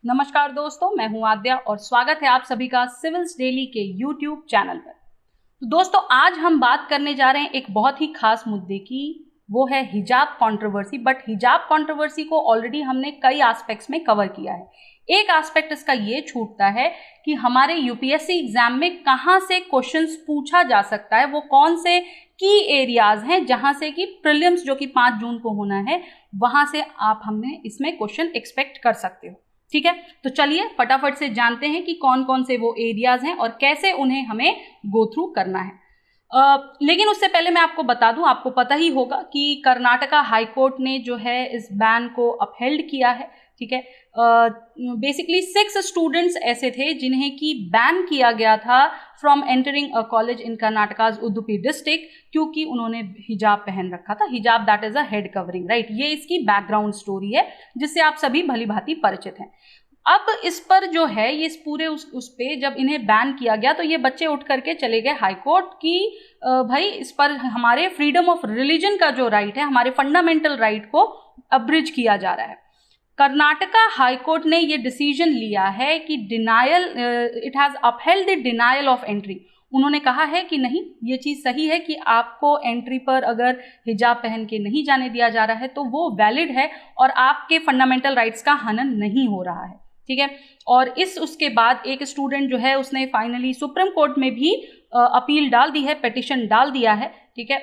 नमस्कार दोस्तों, मैं हूं आद्या और स्वागत है आप सभी का सिविल्स डेली के यूट्यूब चैनल पर। तो दोस्तों, आज हम बात करने जा रहे हैं एक बहुत ही खास मुद्दे की, वो है हिजाब कंट्रोवर्सी। बट हिजाब कंट्रोवर्सी को ऑलरेडी हमने कई एस्पेक्ट्स में कवर किया है। एक एस्पेक्ट इसका ये छूटता है कि हमारे यूपीएससी एग्जाम में कहाँ से क्वेश्चंस पूछा जा सकता है, वो कौन से की एरियाज हैं जहां से कि प्रीलिम्स जो कि 5 जून को होना है वहां से आप हमें इसमें क्वेश्चन एक्सपेक्ट कर सकते हो। ठीक है, तो चलिए फटाफट से जानते हैं कि कौन कौन से वो एरियाज हैं और कैसे उन्हें हमें गो थ्रू करना है। लेकिन उससे पहले मैं आपको बता दूं, आपको पता ही होगा कि कर्नाटका हाई कोर्ट ने जो है इस बैन को अपहेल्ड किया है। ठीक है, बेसिकली 6 स्टूडेंट्स ऐसे थे जिन्हें की बैन किया गया था from entering a college in Karnataka's Udupi district, क्योंकि उन्होंने हिजाब पहन रखा था। हिजाब that is a head covering, right. ये इसकी बैकग्राउंड स्टोरी है जिससे आप सभी भली भांति परिचित हैं। अब इस पर जो है ये इस पूरे उस पे जब इन्हें बैन किया गया तो ये बच्चे उठ करके चले गए हाई कोर्ट की भाई इस पर हमारे फ्रीडम ऑफ रिलीजन का जो राइट है, हमारे फंडामेंटल राइट को अब्रिज किया जा रहा है। कर्नाटका हाई कोर्ट ने ये डिसीजन लिया है कि denial, it has upheld the denial of entry. उन्होंने कहा है कि नहीं, ये चीज़ सही है कि आपको एंट्री पर अगर हिजाब पहन के नहीं जाने दिया जा रहा है तो वो वैलिड है और आपके फंडामेंटल राइट्स का हनन नहीं हो रहा है। ठीक है, और उसके बाद एक स्टूडेंट जो है उसने फाइनली सुप्रीम कोर्ट में भी अपील डाल दी है, पिटिशन डाल दिया है। ठीक है,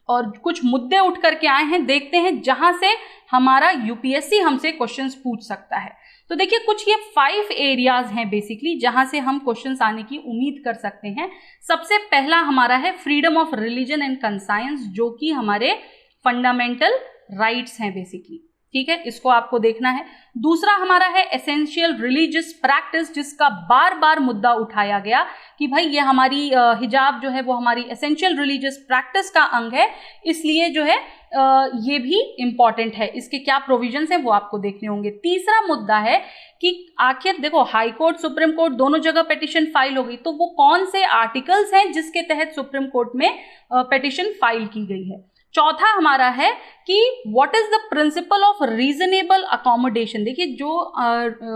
और कुछ मुद्दे उठ करके आए हैं, देखते हैं जहां से हमारा यूपीएससी हमसे क्वेश्चंस पूछ सकता है। तो देखिए, कुछ ये 5 एरियाज हैं बेसिकली जहां से हम क्वेश्चंस आने की उम्मीद कर सकते हैं। सबसे पहला हमारा है freedom of religion and conscience, जो कि हमारे फंडामेंटल राइट्स हैं बेसिकली। ठीक है, इसको आपको देखना है। दूसरा हमारा है एसेंशियल रिलीजियस प्रैक्टिस, जिसका बार बार मुद्दा उठाया गया कि भाई ये हमारी हिजाब जो है वो हमारी एसेंशियल रिलीजियस प्रैक्टिस का अंग है, इसलिए जो है ये भी इंपॉर्टेंट है। इसके क्या प्रोविजंस हैं वो आपको देखने होंगे। तीसरा मुद्दा है कि आखिर देखो, हाई कोर्ट सुप्रीम कोर्ट दोनों जगह पिटिशन फाइल हो गई, तो वो कौन से आर्टिकल्स हैं जिसके तहत सुप्रीम कोर्ट में पिटिशन फाइल की गई है। चौथा हमारा है कि what is the principle of reasonable accommodation. देखिए, जो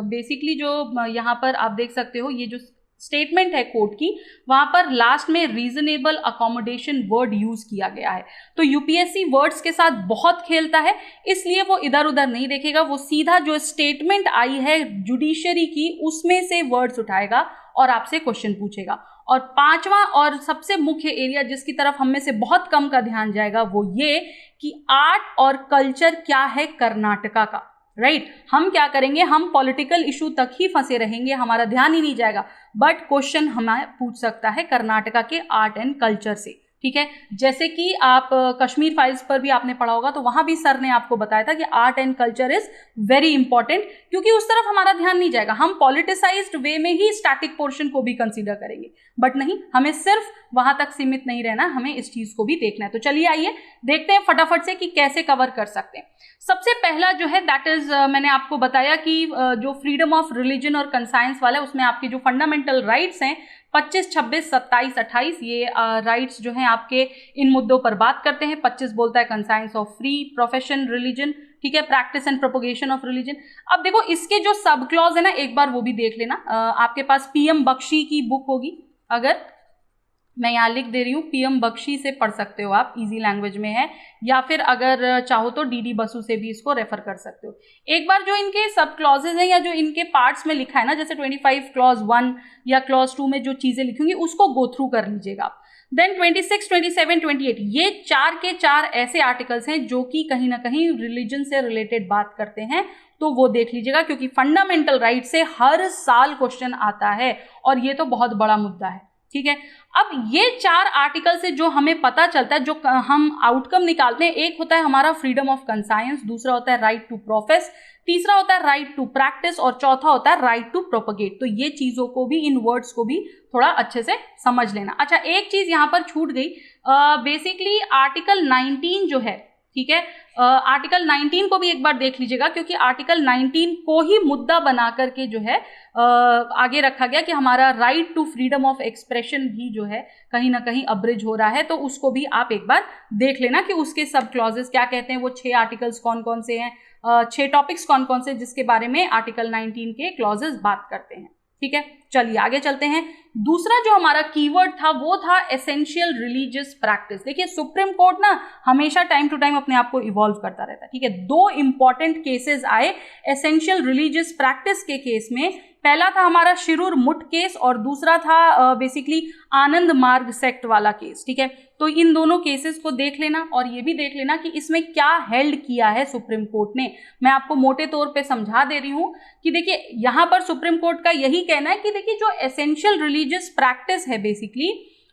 बेसिकली जो यहाँ पर आप देख सकते हो, ये जो स्टेटमेंट है कोर्ट की, वहां पर लास्ट में रीजनेबल अकोमोडेशन वर्ड यूज किया गया है। तो यूपीएससी वर्ड्स के साथ बहुत खेलता है, इसलिए वो इधर उधर नहीं देखेगा, वो सीधा जो स्टेटमेंट आई है जुडिशरी की उसमें से वर्ड्स उठाएगा और आपसे क्वेश्चन पूछेगा। और पांचवा और सबसे मुख्य एरिया जिसकी तरफ हम में से बहुत कम का ध्यान जाएगा वो ये कि आर्ट और कल्चर क्या है कर्नाटका का, राइट। हम क्या करेंगे, हम पॉलिटिकल इशू तक ही फंसे रहेंगे, हमारा ध्यान ही नहीं जाएगा। बट क्वेश्चन हमें पूछ सकता है कर्नाटका के आर्ट एंड कल्चर से। ठीक है, जैसे कि आप कश्मीर फाइल्स पर भी आपने पढ़ा होगा, तो वहां भी सर ने आपको बताया था कि art and culture is very important, क्योंकि उस तरफ हमारा ध्यान नहीं जाएगा। हम पॉलिटिसाइज्ड वे में ही स्टैटिक पोर्शन को भी कंसीडर करेंगे, बट नहीं, हमें सिर्फ वहां तक सीमित नहीं रहना, हमें इस चीज को भी देखना है। तो चलिए आइए देखते हैं फटाफट से कि कैसे कवर कर सकते हैं। सबसे पहला जो है दैट इज, मैंने आपको बताया कि जो फ्रीडम ऑफ रिलीजन और कंसाइंस वाला है उसमें आपके जो फंडामेंटल राइट्स हैं 25, 26, 27, 28 ये राइट्स जो हैं आपके इन मुद्दों पर बात करते हैं। 25 बोलता है conscience of free profession religion, ठीक है, practice and propagation of religion. अब देखो, इसके जो सब क्लॉज है ना, एक बार वो भी देख लेना। आपके पास पीएम बख्शी की बुक होगी, अगर मैं यहाँ लिख दे रही हूँ, पीएम बख्शी से पढ़ सकते हो आप, इजी लैंग्वेज में है, या फिर अगर चाहो तो डीडी बसु से भी इसको रेफर कर सकते हो। एक बार जो इनके सब क्लॉजेज हैं या जो इनके पार्ट्स में लिखा है ना, जैसे 25 क्लॉज 1 या क्लॉज 2 में जो चीजें लिखी होंगी उसको गो थ्रू कर लीजिएगा आप। देन 26, 27, 28 ये 4 के 4 ऐसे आर्टिकल्स हैं जो कि कहीं ना कहीं रिलीजन से रिलेटेड बात करते हैं, तो वो देख लीजिएगा, क्योंकि फंडामेंटल राइट से हर साल क्वेश्चन आता है और ये तो बहुत बड़ा मुद्दा है। ठीक है, अब ये 4 आर्टिकल से जो हमें पता चलता है, जो हम आउटकम निकालते हैं, एक होता है हमारा फ्रीडम ऑफ कंसाइंस, दूसरा होता है राइट टू प्रोफेस, तीसरा होता है राइट टू प्रैक्टिस और चौथा होता है राइट टू प्रोपोगेट। तो ये चीजों को भी, इन वर्ड्स को भी थोड़ा अच्छे से समझ लेना। अच्छा, एक चीज यहाँ पर छूट गई, बेसिकली आर्टिकल 19 जो है, ठीक है। आर्टिकल 19 को भी एक बार देख लीजिएगा, क्योंकि आर्टिकल 19 को ही मुद्दा बना करके जो है आगे रखा गया कि हमारा right to freedom of expression भी जो है कहीं ना कहीं अब्रिज हो रहा है। तो उसको भी आप एक बार देख लेना कि उसके सब क्लॉजेस क्या कहते हैं, वो 6 आर्टिकल्स कौन कौन से हैं, 6 टॉपिक्स कौन कौन से जिसके बारे में आर्टिकल 19 के क्लॉजेस बात करते हैं। ठीक है, चलिए आगे चलते हैं। दूसरा जो हमारा कीवर्ड था वो था एसेंशियल रिलीजियस प्रैक्टिस। देखिए सुप्रीम कोर्ट ना हमेशा टाइम टू टाइम अपने आप को इवॉल्व करता रहता है। ठीक है, 2 इंपॉर्टेंट केसेस आए एसेंशियल रिलीजियस प्रैक्टिस के केस में। पहला था हमारा शिरूर मुठ केस और दूसरा था बेसिकली आनंद मार्ग सेक्ट वाला केस। ठीक है, तो इन दोनों केसेस को देख लेना और ये भी देख लेना कि इसमें क्या हेल्ड किया है सुप्रीम कोर्ट ने। मैं आपको मोटे तौर पे समझा दे रही हूँ कि देखिए यहाँ पर सुप्रीम कोर्ट का यही कहना है कि देखिए जो एसेंशियल रिलीजियस प्रैक्टिस है बेसिकली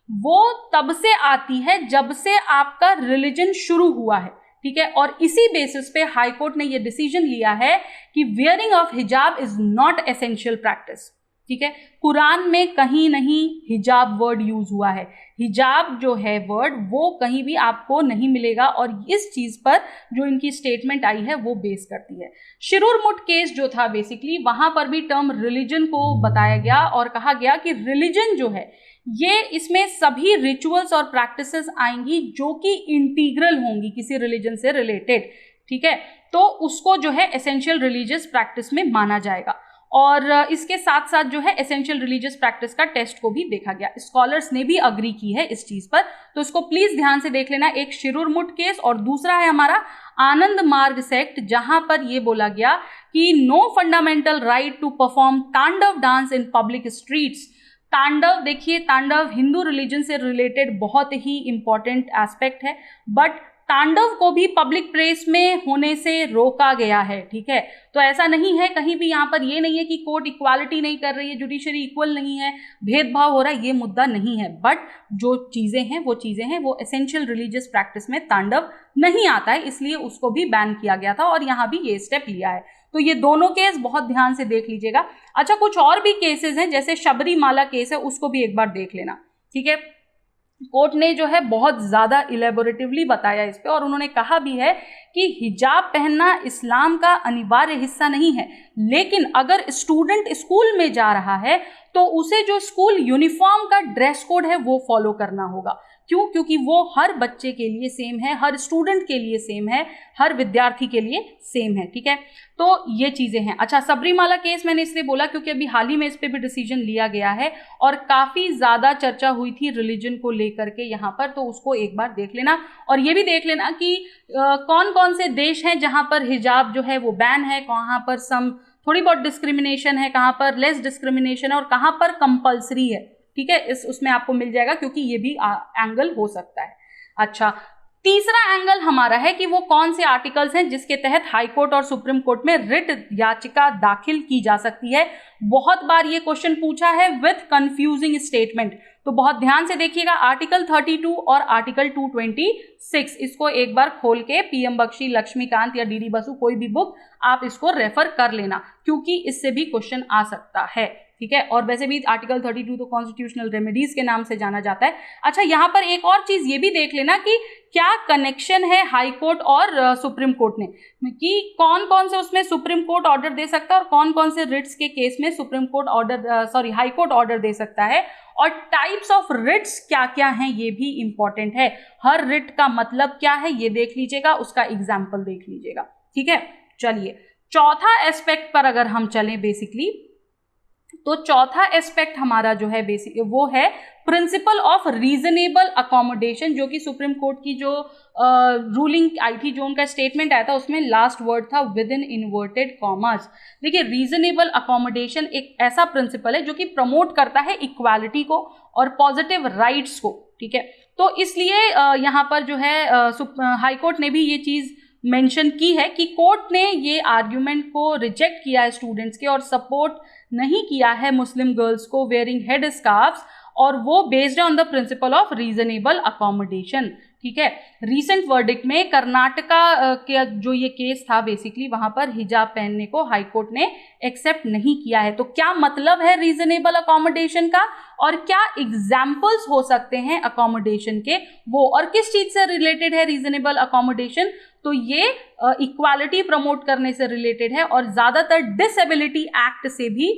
वो तब से आती है जब से आपका रिलीजन शुरू हुआ है। ठीक है, और इसी बेसिस पे हाई कोर्ट ने ये डिसीजन लिया है कि वियरिंग ऑफ हिजाब इज नॉट एसेंशियल प्रैक्टिस। ठीक है, कुरान में कहीं नहीं हिजाब वर्ड यूज हुआ है। हिजाब जो है वर्ड वो कहीं भी आपको नहीं मिलेगा और इस चीज पर जो इनकी स्टेटमेंट आई है वो बेस करती है। शिरूर मुठ केस जो था बेसिकली वहां पर भी टर्म रिलीजन को बताया गया और कहा गया कि रिलीजन जो है ये इसमें सभी रिचुअल्स और प्रैक्टिसेस आएंगी जो कि इंटीग्रल होंगी किसी रिलीजन से रिलेटेड। ठीक है, तो उसको जो है एसेंशियल रिलीजियस प्रैक्टिस में माना जाएगा। और इसके साथ साथ जो है एसेंशियल रिलीजियस प्रैक्टिस का टेस्ट को भी देखा गया। स्कॉलर्स ने भी अग्री की है इस चीज पर, तो इसको प्लीज ध्यान से देख लेना। एक शिरूर मुठ केस और दूसरा है हमारा आनंद मार्ग सेक्ट, जहां पर यह बोला गया कि no fundamental right to perform tandav dance in public streets. तांडव, देखिए तांडव हिंदू रिलीजन से रिलेटेड बहुत ही इंपॉर्टेंट एस्पेक्ट है, बट तांडव को भी पब्लिक प्लेस में होने से रोका गया है। ठीक है, तो ऐसा नहीं है कहीं भी, यहाँ पर ये नहीं है कि कोर्ट इक्वालिटी नहीं कर रही है, जुडिशरी इक्वल नहीं है, भेदभाव हो रहा है, ये मुद्दा नहीं है। बट जो चीजें हैं वो एसेंशियल रिलीजियस प्रैक्टिस में तांडव नहीं आता है, इसलिए उसको भी बैन किया गया था और यहाँ भी ये स्टेप लिया है। तो ये दोनों केस बहुत ध्यान से देख लीजिएगा। अच्छा, कुछ और भी केसेस हैं, जैसे शबरीमाला केस है, उसको भी एक बार देख लेना। ठीक है, कोर्ट ने जो है बहुत ज़्यादा इलेबोरेटिवली बताया इस पे और उन्होंने कहा भी है कि हिजाब पहनना इस्लाम का अनिवार्य हिस्सा नहीं है, लेकिन अगर स्टूडेंट स्कूल में जा रहा है तो उसे जो स्कूल यूनिफॉर्म का ड्रेस कोड है वो फॉलो करना होगा। क्यों? क्योंकि वो हर बच्चे के लिए सेम है, हर स्टूडेंट के लिए सेम है, हर विद्यार्थी के लिए सेम है। ठीक है, तो ये चीज़ें हैं। अच्छा, सबरीमाला केस मैंने इसलिए बोला क्योंकि अभी हाल ही में इस पर भी डिसीजन लिया गया है और काफ़ी ज़्यादा चर्चा हुई थी रिलीजन को लेकर के यहाँ पर, तो उसको एक बार देख लेना। और ये भी देख लेना कि कौन कौन से देश हैं जहाँ पर हिजाब जो है वो बैन है, कहाँ पर थोड़ी बहुत डिस्क्रिमिनेशन है, कहाँ पर लेस डिस्क्रिमिनेशन है और कहाँ पर कंपल्सरी है। ठीक है, उसमें आपको मिल जाएगा, क्योंकि ये भी एंगल हो सकता है। अच्छा, तीसरा एंगल हमारा है कि वो कौन से आर्टिकल्स हैं जिसके तहत हाई कोर्ट और सुप्रीम कोर्ट में रिट याचिका दाखिल की जा सकती है। बहुत बार ये क्वेश्चन पूछा है विथ कंफ्यूजिंग स्टेटमेंट, तो बहुत ध्यान से देखिएगा। आर्टिकल 32 और आर्टिकल 226, इसको एक बार खोल के PM बख्शी, लक्ष्मीकांत या DD बसु कोई भी बुक आप इसको रेफर कर लेना, क्योंकि इससे भी क्वेश्चन आ सकता है। ठीक है, और वैसे भी आर्टिकल 32 तो कॉन्स्टिट्यूशनल रेमेडीज के नाम से जाना जाता है। अच्छा, यहाँ पर एक और चीज ये भी देख लेना कि क्या कनेक्शन है हाई कोर्ट और सुप्रीम कोर्ट ने, कि कौन कौन से उसमें सुप्रीम कोर्ट ऑर्डर दे सकता है और कौन कौन से रिट्स के केस में supreme court order high court order दे सकता है, और टाइप्स ऑफ रिट्स क्या क्या हैं ये भी इंपॉर्टेंट है। हर रिट का मतलब क्या है ये देख लीजिएगा, उसका एग्जाम्पल देख लीजिएगा। ठीक है, चलिए चौथा एस्पेक्ट पर अगर हम चलें बेसिकली, तो चौथा एस्पेक्ट हमारा जो है बेसिक वो है प्रिंसिपल ऑफ रीजनेबल अकोमोडेशन, जो कि सुप्रीम कोर्ट की जो रूलिंग आई थी, जो उनका स्टेटमेंट आया था, उसमें लास्ट वर्ड था विद इन इन्वर्टेड कॉमर्स। देखिए, रीजनेबल अकोमोडेशन एक ऐसा प्रिंसिपल है जो कि प्रमोट करता है इक्वालिटी को और पॉजिटिव राइट्स को। ठीक है, तो इसलिए यहाँ पर जो है हाई कोर्ट ने भी ये चीज़ मेंशन की है कि कोर्ट ने ये आर्ग्यूमेंट को रिजेक्ट किया है स्टूडेंट्स के और सपोर्ट नहीं किया है मुस्लिम गर्ल्स को वेयरिंग हेड स्कार्फ्स, और वो based on the principle of reasonable accommodation. ठीक है। रीसेंट वर्डिक्ट में कर्नाटका के जो ये केस था बेसिकली वहां पर हिजाब पहनने को हाई कोर्ट ने एक्सेप्ट नहीं किया है। तो क्या मतलब है रीजनेबल अकोमोडेशन का और क्या एग्जाम्पल्स हो सकते हैं अकोमोडेशन के वो, और किस चीज से रिलेटेड है रीजनेबल अकोमोडेशन, तो ये इक्वालिटी प्रमोट करने से रिलेटेड है और ज्यादातर डिसेबिलिटी एक्ट से भी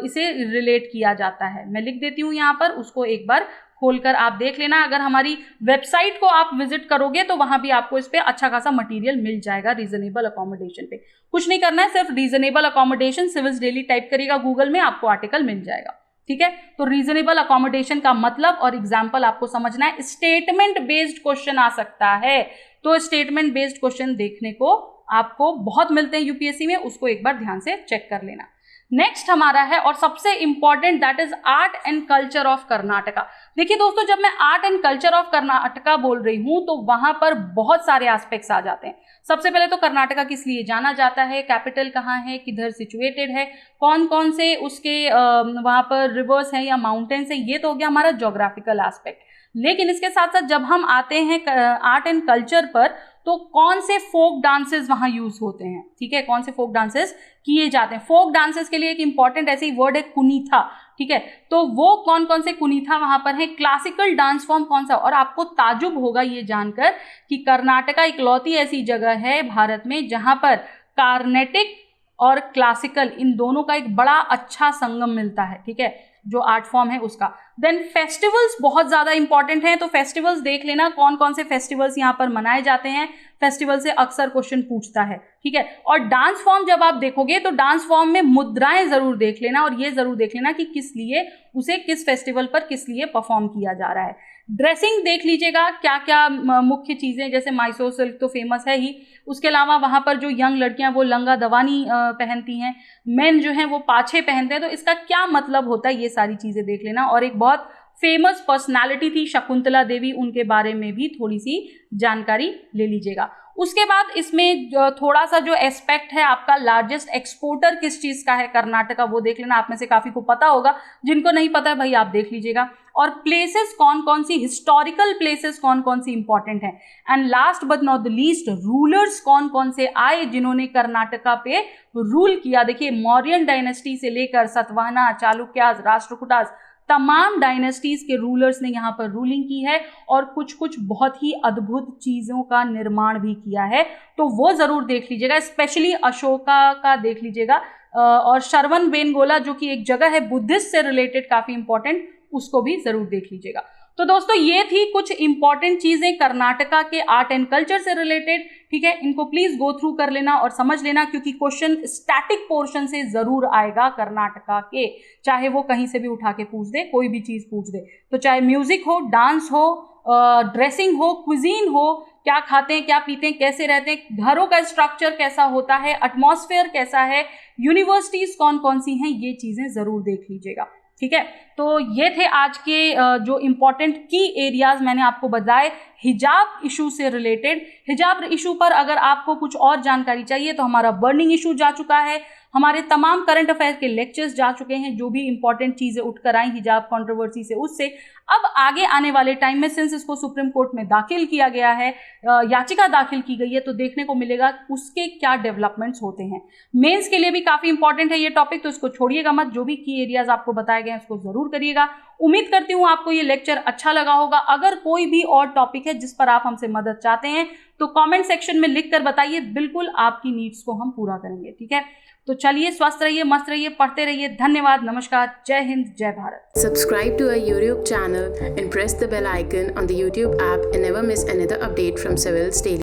इसे रिलेट किया जाता है। मैं लिख देती हूँ यहाँ पर, उसको एक बार खोलकर आप देख लेना। अगर हमारी वेबसाइट को आप विजिट करोगे तो वहां भी आपको इस पे अच्छा खासा मटेरियल मिल जाएगा रीजनेबल अकोमोडेशन पे। कुछ नहीं करना है, सिर्फ reasonable accommodation civils daily type करिएगा गूगल में, आपको आर्टिकल मिल जाएगा। ठीक है, तो रीजनेबल अकोमोडेशन का मतलब और एग्जाम्पल आपको समझना है। स्टेटमेंट बेस्ड क्वेश्चन आ सकता है, तो स्टेटमेंट बेस्ड क्वेश्चन देखने को आपको बहुत मिलते हैं यूपीएससी में, उसको एक बार ध्यान से चेक कर लेना। नेक्स्ट हमारा है और सबसे important, that is art and culture of Karnataka. देखिए दोस्तों, जब मैं art and culture of Karnataka बोल रही हूं तो वहां पर बहुत सारे एस्पेक्ट्स आ जाते हैं। सबसे पहले तो कर्नाटका किस लिए जाना जाता है, कैपिटल कहाँ है, किधर सिचुएटेड है, कौन कौन से उसके वहां पर रिवर्स हैं या माउंटेन्स हैं, ये तो हो गया हमारा ज्योग्राफिकल एस्पेक्ट। लेकिन इसके साथ साथ जब हम आते हैं आर्ट एंड कल्चर पर, तो कौन से फोक डांसेस वहां यूज होते हैं, ठीक है, कौन से फोक डांसेस किए जाते हैं। फोक डांसेस के लिए एक इंपॉर्टेंट ऐसे ही वर्ड है कुनीथा, ठीक है, तो वो कौन कौन से कुनीथा वहां पर है, क्लासिकल डांस फॉर्म कौन सा। और आपको ताजुब होगा ये जानकर कि कर्नाटका इकलौती ऐसी जगह है भारत में जहां पर कार्नेटिक और क्लासिकल इन दोनों का एक बड़ा अच्छा संगम मिलता है, ठीक है, जो आर्ट फॉर्म है उसका। देन फेस्टिवल्स बहुत ज्यादा इंपॉर्टेंट हैं, तो फेस्टिवल्स देख लेना कौन कौन से फेस्टिवल्स यहाँ पर मनाए जाते हैं, फेस्टिवल से अक्सर क्वेश्चन पूछता है, ठीक है। और डांस फॉर्म जब आप देखोगे तो डांस फॉर्म में मुद्राएं जरूर देख लेना और ये जरूर देख लेना कि किस लिए उसे किस फेस्टिवल पर किस लिए परफॉर्म किया जा रहा है। ड्रेसिंग देख लीजिएगा क्या क्या मुख्य चीजें, जैसे मैसूर सिल्क तो फेमस है ही, उसके अलावा वहां पर जो यंग लड़कियां वो लंगा दवानी पहनती हैं, मेन जो हैं वो पाछे पहनते हैं, तो इसका क्या मतलब होता है ये सारी चीजें देख लेना। और एक बहुत फेमस पर्सनालिटी थी शकुंतला देवी, उनके बारे में भी थोड़ी सी जानकारी ले लीजिएगा। उसके बाद इसमें थोड़ा सा जो एस्पेक्ट है आपका लार्जेस्ट एक्सपोर्टर किस चीज का है कर्नाटका, वो देख लेना। आप में से काफी को पता होगा, जिनको नहीं पता है भाई आप देख लीजिएगा। और प्लेसेस कौन कौन सी, हिस्टोरिकल प्लेसेस कौन कौन सी इंपॉर्टेंट है, and last but not the least rulers कौन कौन से आए जिन्होंने कर्नाटका पे रूल किया। देखिए मौर्यन डायनेस्टी से लेकर सतवाहना, चालुक्यास, राष्ट्रकूटास, तमाम डायनेस्टीज के रूलर्स ने यहाँ पर रूलिंग की है और कुछ कुछ बहुत ही अद्भुत चीजों का निर्माण भी किया है, तो वो जरूर देख लीजिएगा। स्पेशली अशोका का देख लीजिएगा और श्रवणबेलगोला जो कि एक जगह है बुद्धिस्ट से रिलेटेड काफी इंपॉर्टेंट, उसको भी जरूर देख लीजिएगा। तो दोस्तों ये थी कुछ इंपॉर्टेंट चीजें कर्नाटका के आर्ट एंड कल्चर से रिलेटेड, ठीक है, इनको प्लीज गो थ्रू कर लेना और समझ लेना, क्योंकि क्वेश्चन स्टैटिक पोर्शन से जरूर आएगा कर्नाटका के, चाहे वो कहीं से भी उठा के पूछ दे, कोई भी चीज पूछ दे, तो चाहे म्यूजिक हो, डांस हो, ड्रेसिंग हो, क्विजीन हो, क्या खाते हैं, क्या पीते हैं, कैसे रहते हैं, घरों का स्ट्रक्चर कैसा होता है, एटमॉस्फेयर कैसा है, यूनिवर्सिटीज कौन कौन सी हैं, ये चीजें जरूर देख लीजिएगा, ठीक है। तो ये थे आज के जो इंपॉर्टेंट की एरियाज मैंने आपको बताए हिजाब इशू से रिलेटेड। हिजाब इशू पर अगर आपको कुछ और जानकारी चाहिए तो हमारा बर्निंग इशू जा चुका है, हमारे तमाम करंट अफेयर के लेक्चर्स जा चुके हैं, जो भी इंपॉर्टेंट चीजें उठकर आई हिजाब कंट्रोवर्सी से, उससे अब आगे आने वाले टाइम में सिंस इसको सुप्रीम कोर्ट में दाखिल किया गया है, याचिका दाखिल की गई है, तो देखने को मिलेगा उसके क्या डेवलपमेंट्स होते हैं। मेंस के लिए भी काफी इंपॉर्टेंट है ये टॉपिक, तो इसको छोड़िएगा मत, जो भी की एरियाज आपको बताए गए हैं उसको जरूर करिएगा। उम्मीद करती हूँ आपको ये लेक्चर अच्छा लगा होगा। अगर कोई भी और टॉपिक है जिस पर आप हमसे मदद चाहते हैं तो कमेंट सेक्शन में लिख कर बताइए, बिल्कुल आपकी नीड्स को हम पूरा करेंगे, ठीक है। तो चलिए, स्वस्थ रहिए, मस्त रहिए, पढ़ते रहिए। धन्यवाद, नमस्कार, जय हिंद, जय Bharat. Subscribe to our YouTube channel and press the bell icon on the YouTube app and never miss another update from Civils Daily.